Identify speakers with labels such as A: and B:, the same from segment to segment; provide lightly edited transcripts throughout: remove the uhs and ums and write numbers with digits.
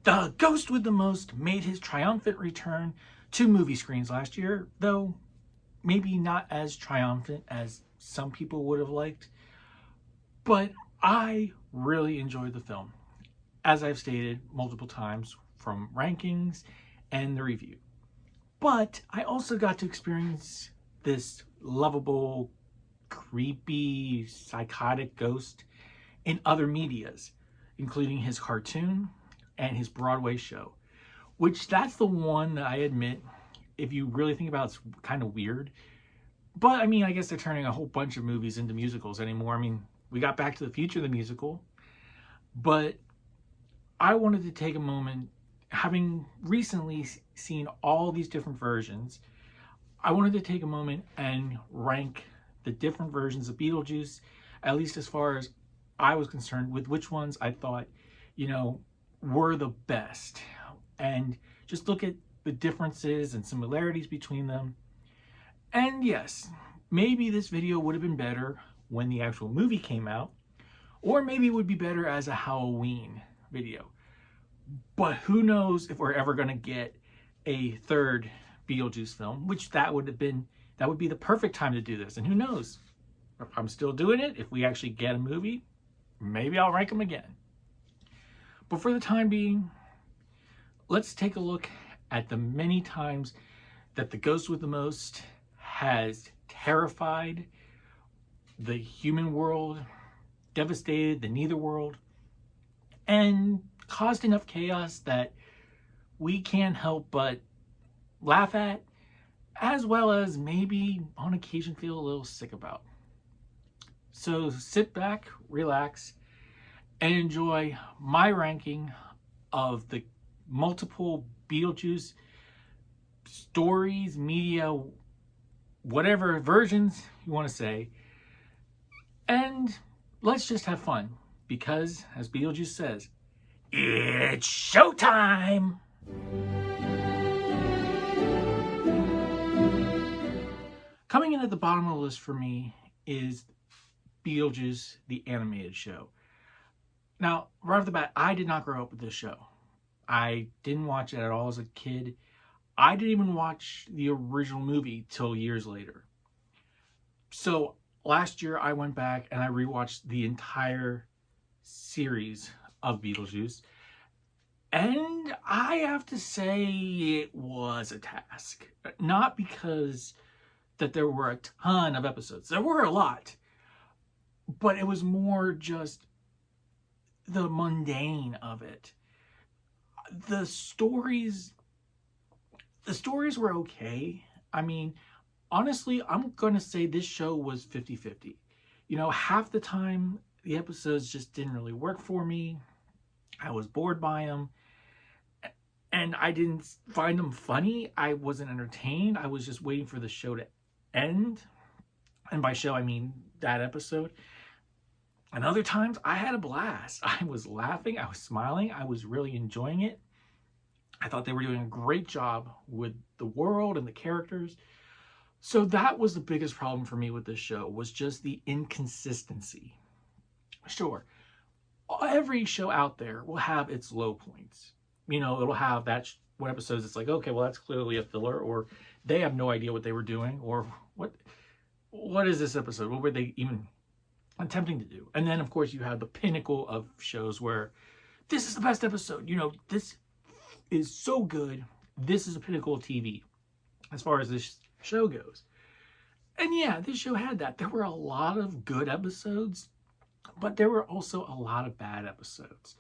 A: The Ghost with the Most made his triumphant return to movie screens last year, though maybe not as triumphant as some people would have liked. But I really enjoyed the film, as I've stated multiple times from rankings and the review. But I also got to experience this lovable, creepy, psychotic ghost in other medias, including his cartoon and his Broadway show, which that's the one that I admit, if you really think about it, it's kind of weird. But I mean, I guess they're turning a whole bunch of movies into musicals anymore. I mean, we got Back to the Future, the musical, but I wanted to take a moment, having recently seen all these different versions, I wanted to take a moment and rank the different versions of Beetlejuice, at least as far as I was concerned, with which ones I thought, were the best. And just look at the differences and similarities between them. And yes, maybe this video would have been better when the actual movie came out, or maybe it would be better as a Halloween video. But who knows if we're ever going to get a third Beetlejuice film, which that would be the perfect time to do this. And who knows, if I'm still doing it, if we actually get a movie, maybe I'll rank them again. But for the time being, let's take a look at the many times that the Ghost with the Most has terrified the human world, devastated the neither world, and caused enough chaos that we can't help but laugh at, as well as maybe on occasion feel a little sick about. So sit back, relax, and enjoy my ranking of the multiple Beetlejuice stories, media, whatever versions you want to say. And let's just have fun, because as Beetlejuice says, it's showtime! Coming in at the bottom of the list for me is Beetlejuice, the animated show. Now, right off the bat, I did not grow up with this show. I didn't watch it at all as a kid. I didn't even watch the original movie till years later. So last year I went back and I rewatched the entire series of Beetlejuice. And I have to say it was a task. Not because that there were a ton of episodes. There were a lot. But it was more just the mundane of it. The stories were okay. I mean, honestly, I'm going to say this show was 50-50. Half the time the episodes just didn't really work for me. I was bored by them. And I didn't find them funny. I wasn't entertained. I was just waiting for the show to end. And by show, I mean that episode. And other times, I had a blast. I was laughing. I was smiling. I was really enjoying it. I thought they were doing a great job with the world and the characters. So that was the biggest problem for me with this show, was just the inconsistency. Sure, every show out there will have its low points. It'll have what episodes it's like, okay, well, that's clearly a filler, or they have no idea what they were doing, or what is this episode? What were they even attempting to do? And then, of course, you have the pinnacle of shows where this is the best episode. This is so good. This is a pinnacle of TV as far as this show goes. And yeah, this show had that. There were a lot of good episodes, but there were also a lot of bad episodes.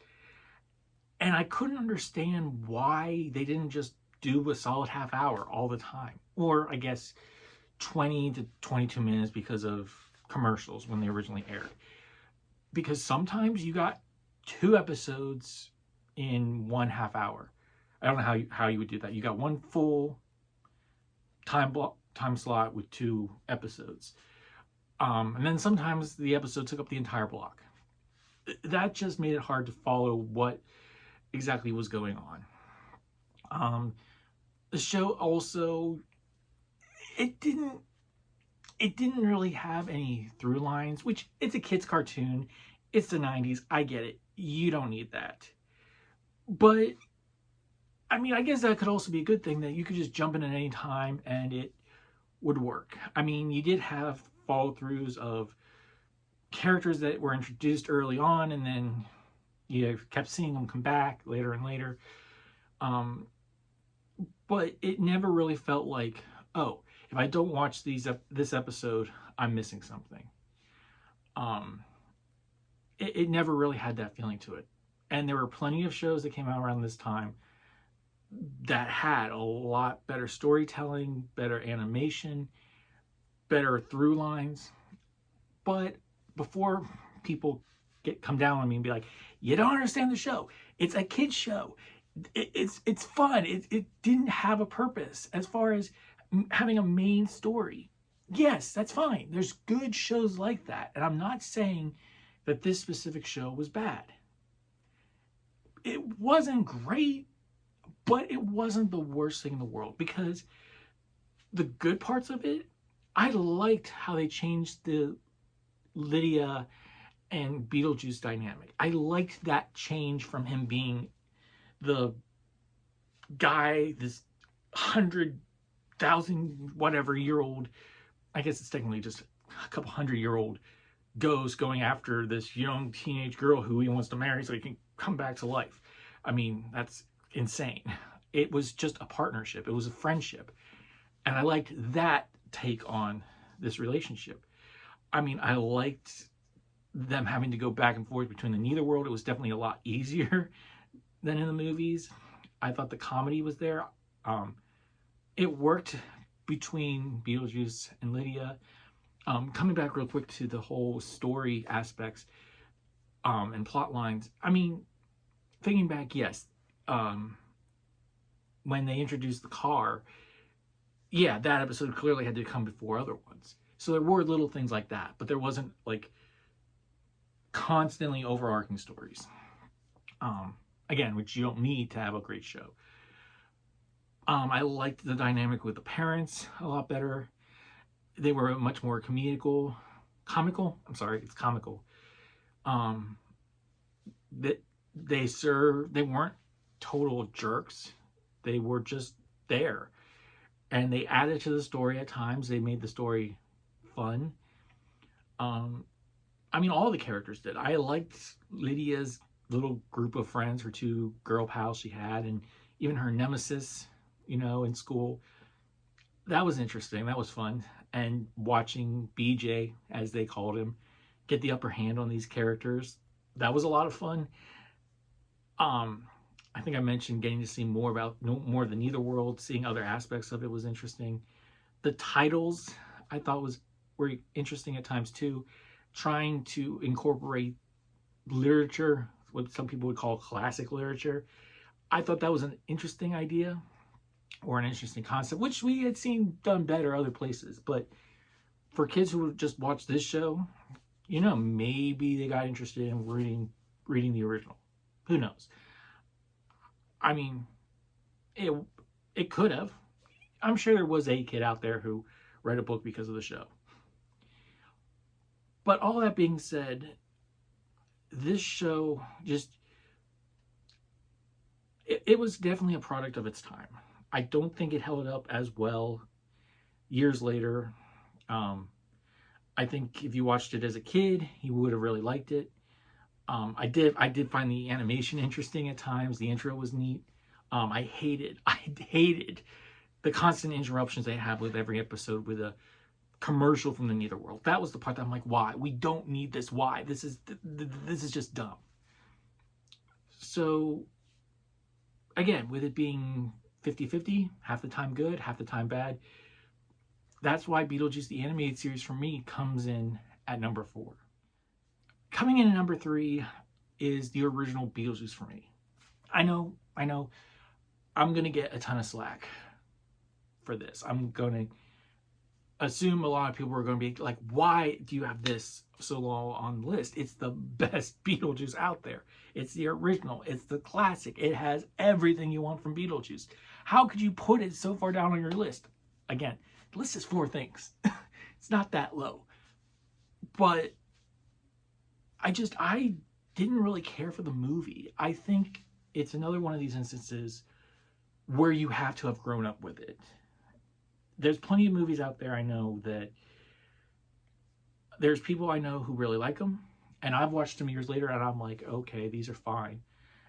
A: And I couldn't understand why they didn't just do a solid half hour all the time. Or I guess 20 to 22 minutes because of commercials when they originally aired. Because sometimes you got 2 episodes in 1 half hour. I don't know how you would do that. You got 1 full time slot with 2 episodes. And then sometimes the episode took up the entire block. That just made it hard to follow what exactly was going on. The show also, it didn't really have any through lines, which it's a kid's cartoon. It's the 90s. I get it. You don't need that. But I mean, I guess that could also be a good thing, that you could just jump in at any time and it would work. I mean, you did have follow throughs of characters that were introduced early on, and then you kept seeing them come back later and later. Um, but it never really felt like, oh, if I don't watch this episode, I'm missing something. Um, it never really had that feeling to it. And there were plenty of shows that came out around this time that had a lot better storytelling, better animation, better through lines. But before people come down on me and be like, you don't understand the show, it's a kid's show, it's fun, it didn't have a purpose as far as having a main story. Yes, that's fine, there's good shows like that, and I'm not saying that this specific show was bad. It wasn't great, but it wasn't the worst thing in the world, because the good parts of it, I liked how they changed the Lydia and Beetlejuice dynamic. I liked that change from him being the guy, this 100,000 whatever year old, I guess it's technically just a couple 100-year-old ghost going after this young teenage girl who he wants to marry so he can come back to life. I mean, that's insane. It was just a partnership. It was a friendship. And I liked that take on this relationship. I mean, I liked them having to go back and forth between the Netherworld. It was definitely a lot easier than in the movies. I thought the comedy was there. It worked between Beetlejuice and Lydia. Coming back real quick to the whole story aspects and plot lines. I mean, thinking back, yes, when they introduced the car, yeah, that episode clearly had to come before other ones. So there were little things like that, but there wasn't like constantly overarching stories. Again, which you don't need to have a great show. I liked the dynamic with the parents a lot better. They were much more comical. It's comical. That they weren't total jerks. They were just there. And they added to the story at times. They made the story fun. I mean, all the characters did. I liked Lydia's little group of friends, her two girl pals she had, and even her nemesis, in school. That was interesting. That was fun. And watching BJ, as they called him, get the upper hand on these characters, that was a lot of fun. I think I mentioned getting to see more of the Netherworld, seeing other aspects of it was interesting. The titles I thought were interesting at times too, trying to incorporate literature, what some people would call classic literature. I thought that was an interesting idea or an interesting concept, which we had seen done better other places. But for kids who would just watch this show, maybe they got interested in reading the original. Who knows? I mean, it could have. I'm sure there was a kid out there who read a book because of the show. But all that being said, this show it was definitely a product of its time. I don't think it held up as well years later. I think if you watched it as a kid, you would have really liked it. I did find the animation interesting at times. The intro was neat. I hated the constant interruptions they have with every episode with a commercial from the Netherworld. That was the part that I'm like, why? We don't need this. Why? This is just dumb. So again, with it being 50-50, half the time good, half the time bad, that's why Beetlejuice the Animated Series for me comes in at number 4. Coming in at number 3 is the original Beetlejuice for me. I know, I'm going to get a ton of slack for this. I'm going to assume a lot of people are going to be like, why do you have this so low on the list? It's the best Beetlejuice out there. It's the original. It's the classic. It has everything you want from Beetlejuice. How could you put it so far down on your list? Again, the list is 4 things. It's not that low. But I didn't really care for the movie. I think it's another one of these instances where you have to have grown up with it. There's plenty of movies out there I know that there's people I know who really like them, and I've watched them years later and I'm like, okay, these are fine.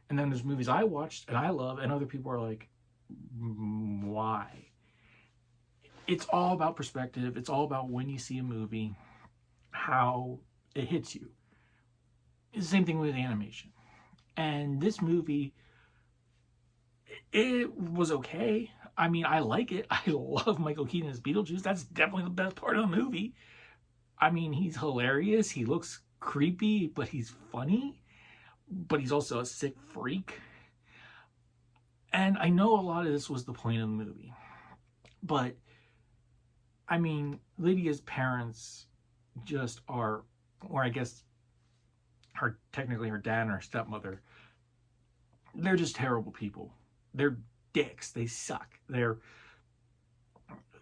A: And then there's movies I watched and I love, and other people are like, why? It's all about perspective. It's all about when you see a movie, how it hits you. It's the same thing with animation. And this movie, it was okay. I mean, I like it. I love Michael Keaton as Beetlejuice. That's definitely the best part of the movie. I mean, he's hilarious. He looks creepy, but he's funny. But he's also a sick freak. And I know a lot of this was the point of the movie. But, I mean, Lydia's parents just are, or I guess technically her dad and her stepmother, they're just terrible people. They're dicks. They suck.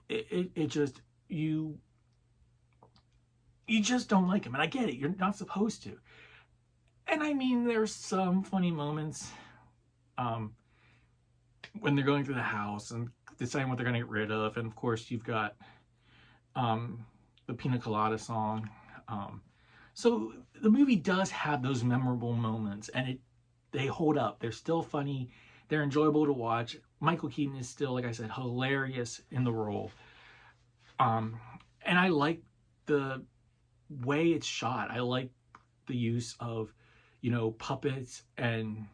A: It just, you just don't like them. And I get it. You're not supposed to. And I mean, there's some funny moments when they're going through the house and deciding what they're going to get rid of. And of course, you've got the Pina Colada song. So the movie does have those memorable moments, and they hold up. They're still funny. They're enjoyable to watch. Michael Keaton is still, like I said, hilarious in the role. And I like the way it's shot. I like the use of, puppets and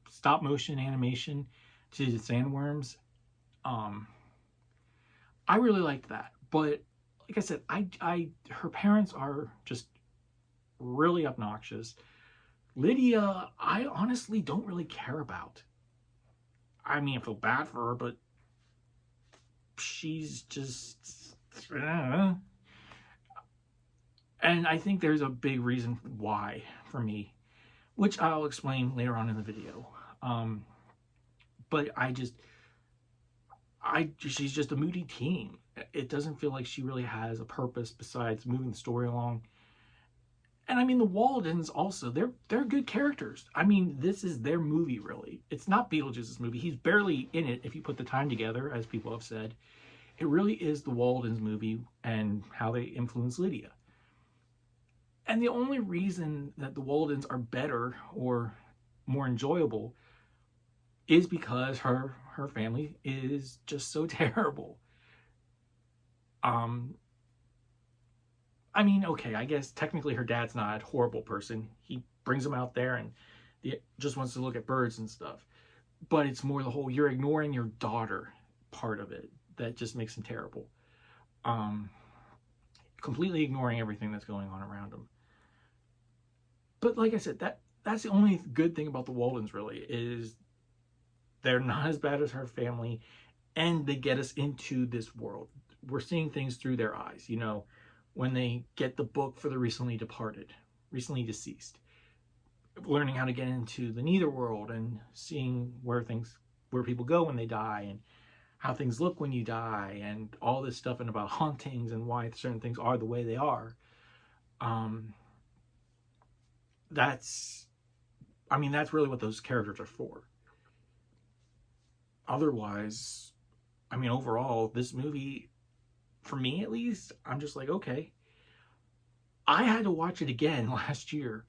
A: stop motion animation to the sandworms. I really liked that. But like I said, her parents are just really obnoxious. Lydia, I honestly don't really care about. I mean, I feel bad for her, but she's just... And I think there's a big reason why for me, which I'll explain later on in the video. But she's just a moody teen. It doesn't feel like she really has a purpose besides moving the story along. And I mean, the Waldens also, they're good characters. I mean, this is their movie, really. It's not Beetlejuice's movie. He's barely in it if you put the time together, as people have said. It really is the Waldens movie and how they influence Lydia. And the only reason that the Waldens are better or more enjoyable is because her family is just so terrible. I mean, okay, I guess technically her dad's not a horrible person. He brings them out there and just wants to look at birds and stuff. But it's more the whole, you're ignoring your daughter part of it that just makes him terrible. Completely ignoring everything that's going on around him. But like I said, that's the only good thing about the Waldens, really, is they're not as bad as her family, and they get us into this world. We're seeing things through their eyes, when they get the book for the recently deceased, learning how to get into the netherworld and seeing where people go when they die and how things look when you die and all this stuff, and about hauntings and why certain things are the way they are. That's really what those characters are for. Otherwise, I mean, overall, this movie, for me at least, I'm just like, okay. I had to watch it again last year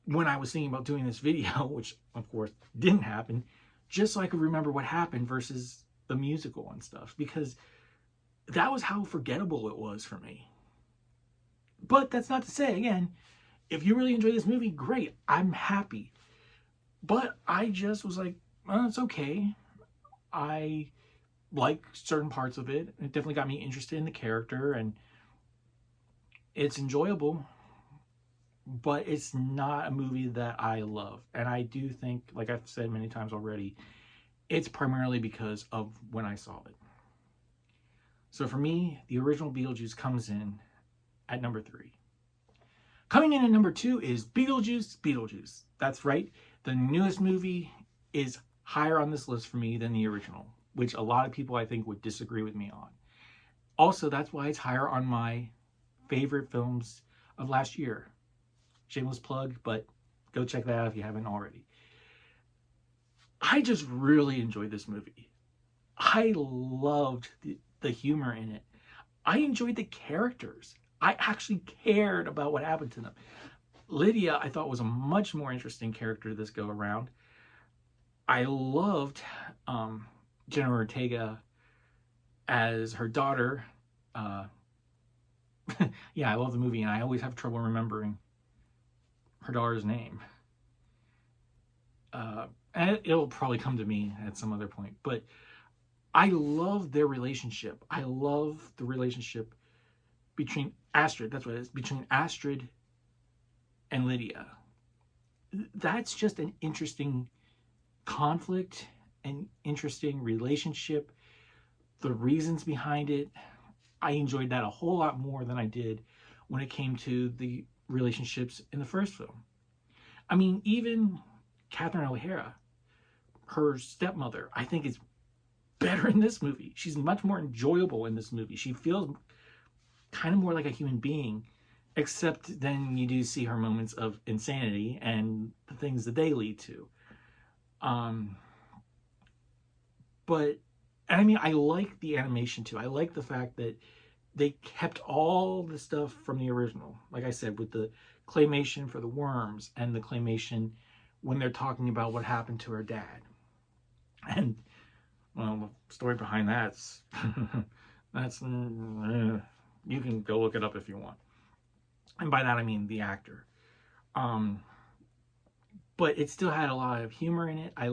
A: when I was thinking about doing this video, which of course didn't happen, just so I could remember what happened versus the musical and stuff, because that was how forgettable it was for me. But that's not to say, again, if you really enjoy this movie, great, I'm happy. But I just was like, well, it's okay. I like certain parts of it. It definitely got me interested in the character, and it's enjoyable, but it's not a movie that I love. And I do think, like I've said many times already, it's primarily because of when I saw it. So for me, the original Beetlejuice comes in at number 3. Coming in at number 2 is Beetlejuice. That's right. The newest movie is higher on this list for me than the original, which a lot of people I think would disagree with me on. Also, that's why it's higher on my favorite films of last year. Shameless plug, but go check that out if you haven't already. I just really enjoyed this movie. I loved the humor in it. I enjoyed the characters. I actually cared about what happened to them. Lydia, I thought, was a much more interesting character this go around. I loved Jenna Ortega as her daughter. Uh, yeah, I love the movie, and I always have trouble remembering her daughter's name. And it'll probably come to me at some other point. But I love their relationship. I love the relationship between Astrid. That's what it is. Between Astrid and Lydia. That's just an interesting conflict, an interesting relationship. The reasons behind it, I enjoyed that a whole lot more than I did when it came to the relationships in the first film. I mean, even Catherine O'Hara, her stepmother, I think is better in this movie. She's much more enjoyable in this movie. She feels kind of more like a human being, except then you do see her moments of insanity and the things that they lead to. But I mean, I like the animation too. I like the fact that they kept all the stuff from the original. Like I said, with the claymation for the worms and the claymation when they're talking about what happened to her dad. And, well, the story behind that's, you can go look it up if you want. And by that, I mean the actor. But it still had a lot of humor in it. I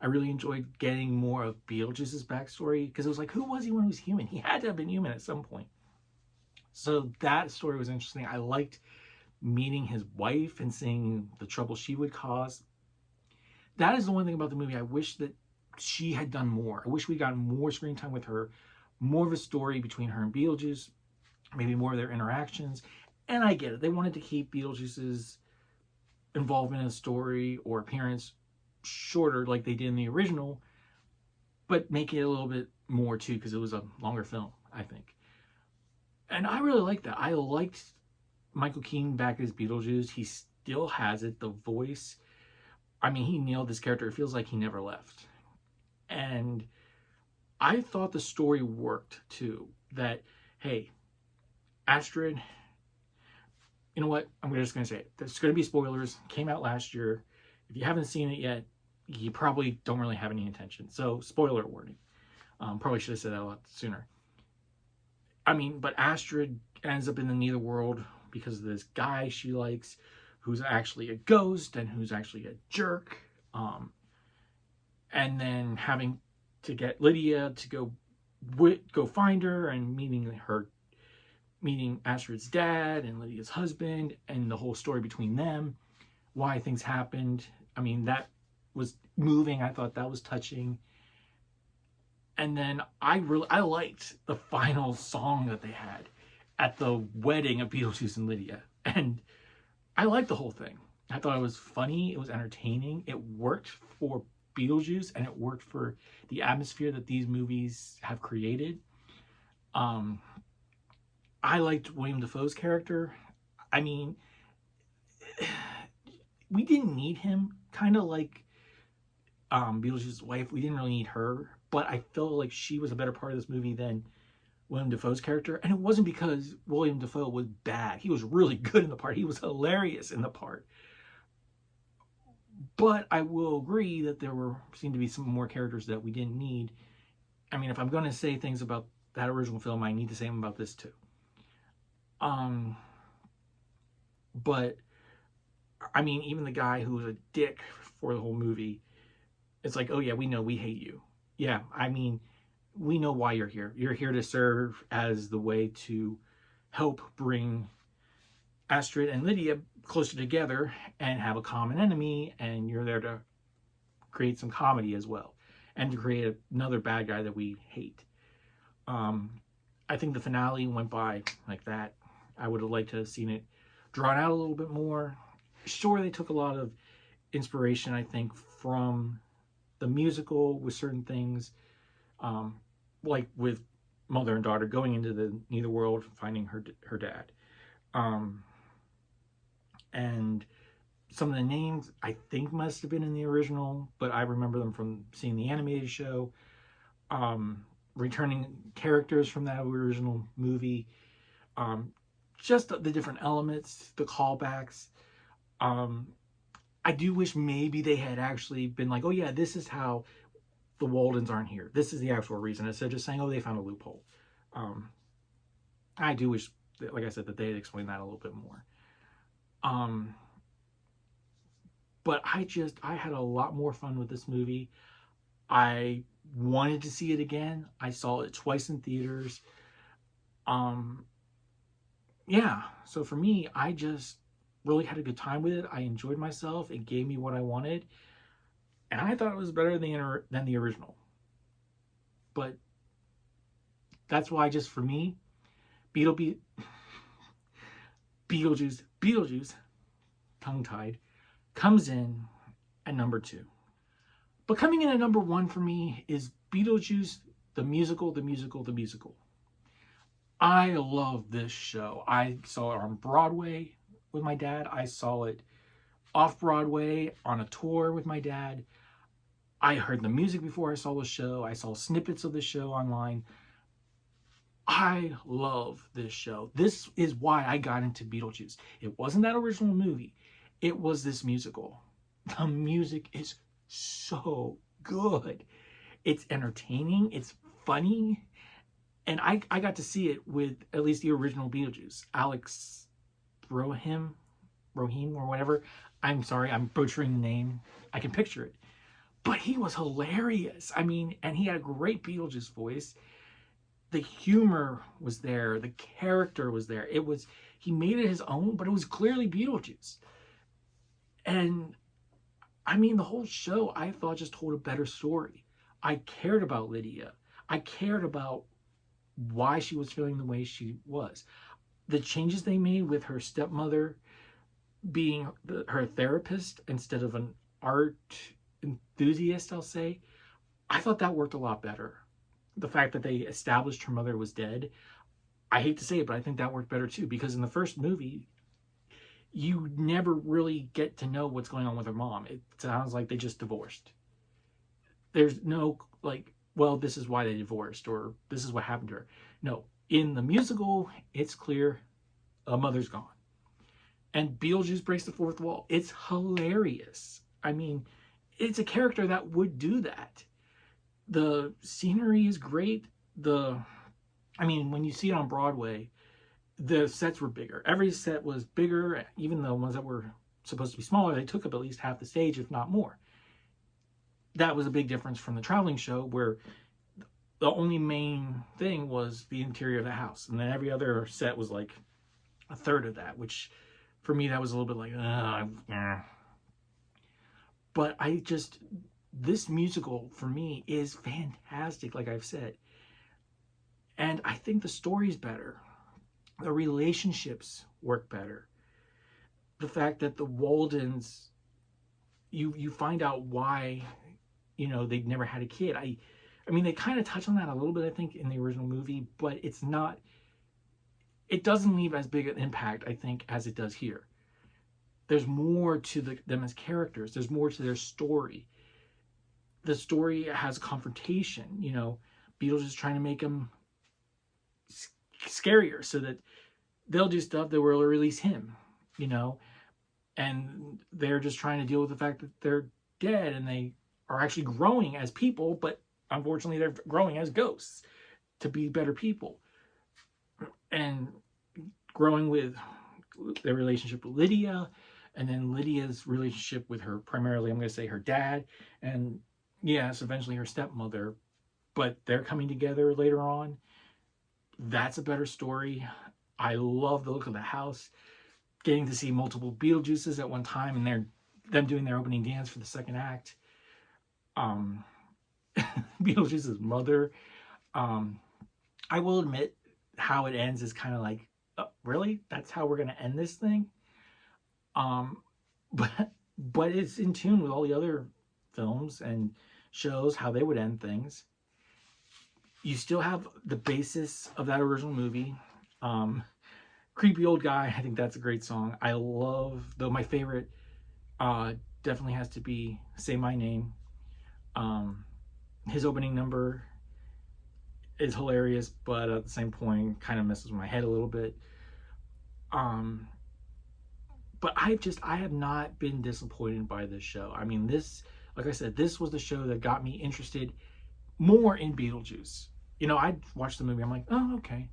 A: really enjoyed getting more of Beetlejuice's backstory, because it was like, who was he when he was human? He had to have been human at some point. So that story was interesting. I liked meeting his wife and seeing the trouble she would cause. That is the one thing about the movie. I wish that she had done more. I wish we got more screen time with her, more of a story between her and Beetlejuice, maybe more of their interactions. And I get it. They wanted to keep Beetlejuice's involvement in the story or appearance shorter like they did in the original, but make it a little bit more too, because it was a longer film, I think. And I really liked that. I liked Michael Keaton back as Beetlejuice. He still has it, the voice. I mean, he nailed this character. It feels like he never left. And I thought the story worked too. That, hey, Astrid, you know what? I'm just going to say it. There's going to be spoilers. It came out last year. If you haven't seen it yet, you probably don't really have any intention. So, spoiler warning. Probably should have said that a lot sooner. I mean, but Astrid ends up in the Netherworld because of this guy she likes, who's actually a ghost and who's actually a jerk. And then having to get Lydia to go find her, and meeting Astrid's dad and Lydia's husband, and the whole story between them, why things happened. I mean, that was moving. I thought that was touching. And then I liked the final song that they had at the wedding of Beetlejuice and Lydia. And I liked the whole thing. I thought it was funny. It was entertaining. It worked for Beetlejuice, and it worked for the atmosphere that these movies have created. I liked William Dafoe's character. I mean, we didn't need him. Kind of like Beetlejuice's wife. We didn't really need her. But I felt like she was a better part of this movie than William Dafoe's character. And it wasn't because William Dafoe was bad. He was really good in the part. He was hilarious in the part. But I will agree that seemed to be some more characters that we didn't need. I mean, if I'm going to say things about that original film, I need to say them about this too. But I mean, even the guy who was a dick for the whole movie, it's like, oh yeah, we know, we hate you. Yeah, I mean, we know why you're here. You're here to serve as the way to help bring Astrid and Lydia closer together and have a common enemy, and you're there to create some comedy as well, and to create another bad guy that we hate. I think the finale went by like that. I would have liked to have seen it drawn out a little bit more. Sure, they took a lot of inspiration, I think, from the musical with certain things, like with mother and daughter going into the Netherworld, finding her dad, and Some of the names I think must have been in the original, but I remember them from seeing the animated show. Returning characters from that original movie. Um, just the different elements, the callbacks. Um, I do wish maybe they had actually been like, oh yeah, this is how the Waldens aren't here. This is the actual reason, instead of just saying, oh, they found a loophole. I do wish, like I said, that they had explained that a little bit more. But I had a lot more fun with this movie. I wanted to see it again. I saw it twice in theaters. Yeah, so for me, I just really had a good time with it. I enjoyed myself. It gave me what I wanted. And I thought it was better than the original. But that's why, just for me, Beetlejuice, tongue-tied, comes in at number 2. But coming in at number 1 for me is Beetlejuice, the musical. I love this show. I saw it on Broadway with my dad. I saw it off Broadway on a tour with my dad. I heard the music before I saw the show. I saw snippets of the show online. I love this show. This is why I got into Beetlejuice. It wasn't that original movie. It was this musical. The music is so good. It's entertaining. It's funny. And I got to see it with at least the original Beetlejuice. Alex Rohim or whatever. I'm sorry, I'm butchering the name. I can picture it. But he was hilarious. I mean, and he had a great Beetlejuice voice. The humor was there. The character was there. He made it his own, but it was clearly Beetlejuice. And I mean, the whole show, I thought, just told a better story. I cared about Lydia. I cared about why she was feeling the way she was. The changes they made with her stepmother being her therapist instead of an art enthusiast, I'll say, I thought that worked a lot better. The fact that they established her mother was dead, I hate to say it, but I think that worked better too, because in the first movie, you never really get to know what's going on with her mom. It sounds like they just divorced. There's no, like, well, this is why they divorced, or this is what happened to her. No, in the musical, it's clear a mother's gone. And Beetlejuice breaks the fourth wall. It's hilarious. I mean, it's a character that would do that. The scenery is great. I mean, when you see it on Broadway, the sets were bigger. Every set was bigger. Even the ones that were supposed to be smaller, they took up at least half the stage, if not more. That was a big difference from the traveling show, where the only main thing was the interior of the house. And then every other set was like a third of that, which for me, that was a little bit like, But this musical for me is fantastic, like I've said. And I think the story's better. The relationships work better. The fact that the Waldens, you find out why, they'd never had a kid. I mean, they kind of touch on that a little bit, I think, in the original movie, but it doesn't leave as big an impact, I think, as it does here. There's more to them as characters. There's more to their story. The story has confrontation. Beetlejuice is trying to make them scarier so that they'll do stuff that will release him, and they're just trying to deal with the fact that they're dead and they are actually growing as people, but unfortunately they're growing as ghosts to be better people, and growing with their relationship with Lydia, and then Lydia's relationship with her, primarily, I'm going to say, her dad, and yes, eventually her stepmother, but they're coming together later on. That's a better story. I love the look of the house. Getting to see multiple Beetlejuices at one time, and them doing their opening dance for the second act. Beetlejuice's mother. I will admit, how it ends is kind of like, oh, really? That's how we're going to end this thing? But it's in tune with all the other films and shows, how they would end things. You still have the basis of that original movie. Creepy Old Guy, I think that's a great song. I love, though my favorite Uh, Definitely has to be Say My Name. Um, his opening number is hilarious, but at the same point, kind of messes with my head a little bit. Um, but I have not been disappointed by this show. I mean, like I said, this was the show that got me interested more in Beetlejuice. You know, I watched the movie. I'm like, oh, okay.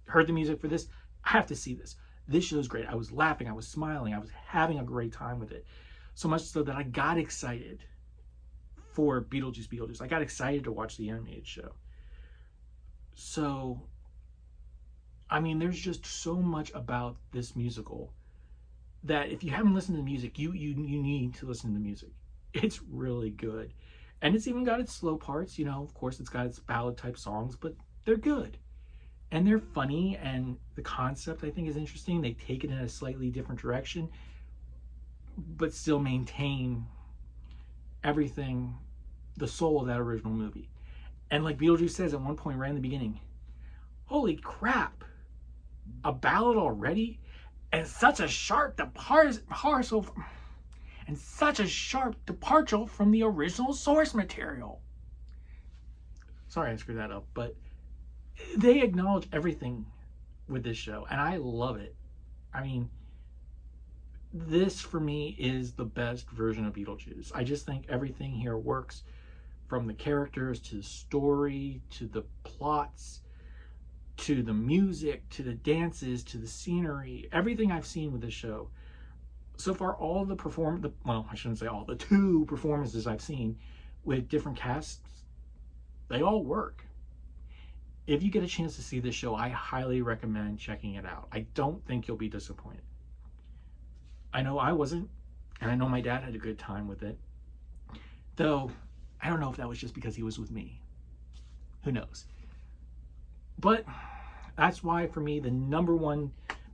A: Heard the music for this. I have to see this. This show's great. I was laughing. I was smiling. I was having a great time with it. So much so that I got excited for Beetlejuice. I got excited to watch the animated show. So, I mean, there's just so much about this musical that if you haven't listened to the music, you need to listen to the music. It's really good. And it's even got its slow parts, you know, of course it's got its ballad type songs, but they're good. And they're funny, and the concept I think is interesting. They take it in a slightly different direction, but still maintain everything, the soul of that original movie. And like Beetlejuice says at one point right in the beginning, holy crap, a ballad already? And such a sharp departure from the original source material. Sorry I screwed that up, but they acknowledge everything with this show, and I love it. I mean, this for me is the best version of Beetlejuice. I just think everything here works, from the characters to the story to the plots to the music to the dances to the scenery. Everything I've seen with this show so far, all the well, I shouldn't say all, the 2 performances I've seen with different casts, they all work. If you get a chance to see this show, I highly recommend checking it out. I don't think you'll be disappointed. I know I wasn't, and I know my dad had a good time with it. Though, I don't know if that was just because he was with me. Who knows? But that's why, for me, the #1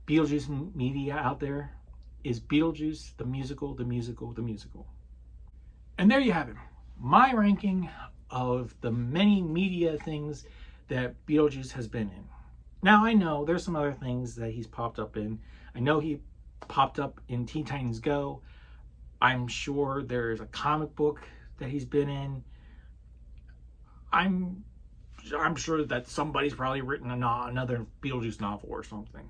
A: Beetlejuice media out there is Beetlejuice, the musical, the musical, the musical. And there you have it. My ranking of the many media things that Beetlejuice has been in. Now, I know there's some other things that he's popped up in. I know he popped up in Teen Titans Go. I'm sure there's a comic book that he's been in. I'm sure that somebody's probably written another Beetlejuice novel or something.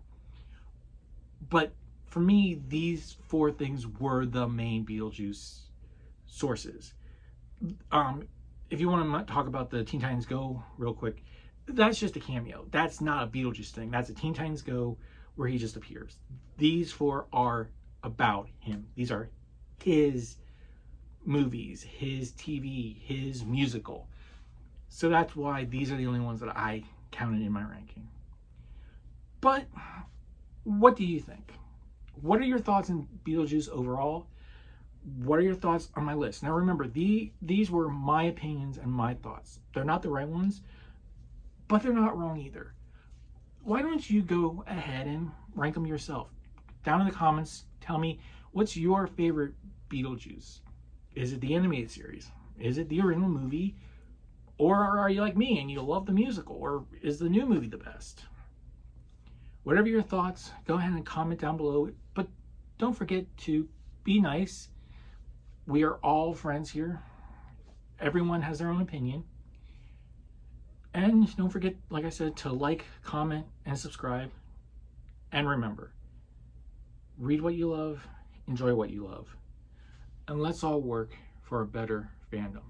A: But for me, these 4 things were the main Beetlejuice sources. If you want to talk about the Teen Titans Go real quick, that's just a cameo. That's not a Beetlejuice thing. That's a Teen Titans Go where he just appears. These 4 are about him. These are his movies, his TV, his musical. So that's why these are the only ones that I counted in my ranking. But what do you think? What are your thoughts on Beetlejuice overall? What are your thoughts on my list? Now remember, these were my opinions and my thoughts. They're not the right ones, but they're not wrong either. Why don't you go ahead and rank them yourself? Down in the comments, tell me, what's your favorite Beetlejuice? Is it the animated series? Is it the original movie? Or are you like me and you love the musical? Or is the new movie the best? Whatever your thoughts, go ahead and comment down below. But don't forget to be nice. We are all friends here. Everyone has their own opinion. And don't forget, like I said, to like, comment, and subscribe. And remember, read what you love, enjoy what you love. And let's all work for a better fandom.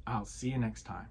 A: I'll see you next time.